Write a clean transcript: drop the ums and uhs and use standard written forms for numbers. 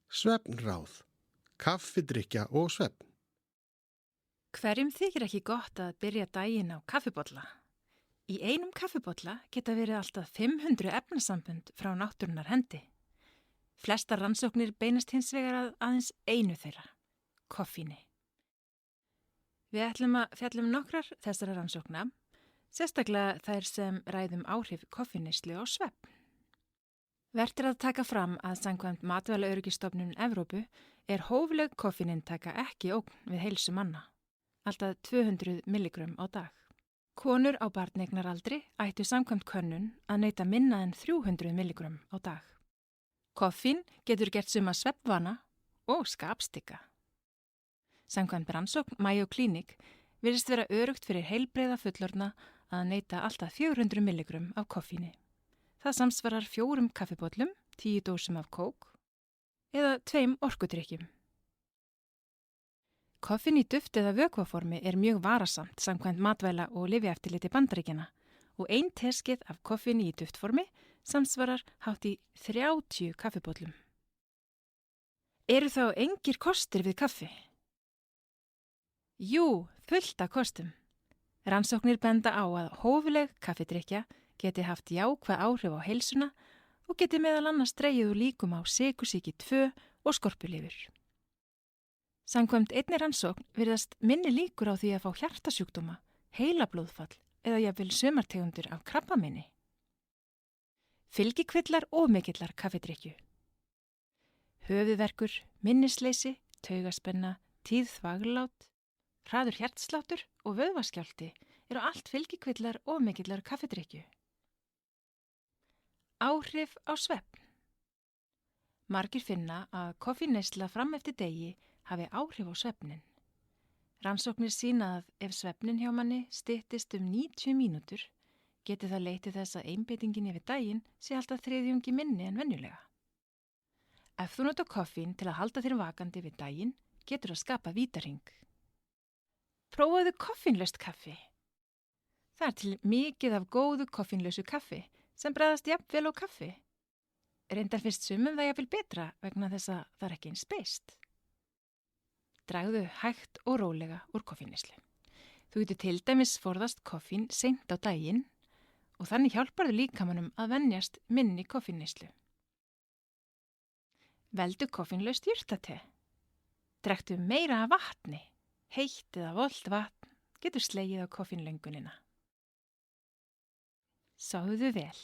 Svefnráð, kaffidrykkja og svefn. Hverjum þykir ekki gott að byrja daginn á kaffibolla? Í einum kaffibolla geta verið alltaf 500 efnasambönd frá náttúrunnar hendi. Flestar rannsóknir beinast hins vegar að aðeins einu þeirra, koffíni. Við ætlum að fjalla nokkrar þessara rannsókna, sérstaklega þær sem ræðum áhrif koffínneyslu á svefn. Vert er að taka fram að samkvæmt Matvælaöryggistofnun Evrópu hófleg koffíninntaka ekki ógn við heilsu manna, alltaf 200 milligrömm á dag. Konur á barneignaraldri ættu samkvæmt könnun að neyta minna en 300 milligrömm á dag. Koffín getur gert suma svefnvana og skapstygga. Samkvæmt rannsókn Mayo Clinic virðist vera öruggt fyrir heilbrigða fullorðna að neyta alltaf 400 milligrömm af koffíni. Það samsvarar 4 kaffibollum, 10 dósum af kók eða 2 orkudrykkjum. Koffín í duft eða vökvaformi mjög varasamt samkvæmt Matvæla- og lyfjaeftirliti Bandaríkjanna og 1 teskeið af koffíni í duftformi samsvarar hátt í 30 kaffibollum. Eru þá engir kostir við kaffi? Jú, fullt af kostum. Rannsóknir benda á að hófleg kaffidrykkja geti haft jákvæð áhrif á heilsuna og geti meðal annars dregið úr líkum á sykursýki 2 og skorpulifur. Samkvæmt einni rannsókn virðast minni líkur á því að fá hjartasjúkdóma, heilablóðfall eða jafnvel sumartegundur af krabbameini. Fylgikvillar og mikillar kaffidrykkju. Höfuðverkur, minnisleysi, taugaspenna, tíð þvaglát, hraður hjartsláttur og vöðvaskjálfti eru allt fylgikvillar og mikillar kaffidrykkju. Áhrif á svefn. Margir finna að koffínneysla fram eftir degi hafi áhrif á svefnin. Rannsóknir sýna að ef svefnin hjá manni styttist 90 mínútur, geti það leitt til þess að einbeitingin yfir daginn sé alltaf 3/4 minni en venjulega. Ef þú notar koffín til að halda þér vakandi yfir daginn, getur það skapa vítahring. Prófaðu koffínlaust kaffi. Það til mikið af góðu koffínlausu kaffi sem bragðast jafnvel á kaffi. Reyndar finnst sumum það jafnvel betra vegna þess að það ekki eins beiskt. Dragðu hægt og rólega úr koffínneyslu. Þú getur til dæmis forðast koffín seint á daginn og þannig hjálparðu líkamanum að venjast minni koffínneyslu. Veldu koffínlaust jurtate. Drekktu meira af vatni. Heitt eða volgt vatn getur slegið á koffínlöngunina. Sofðu vel.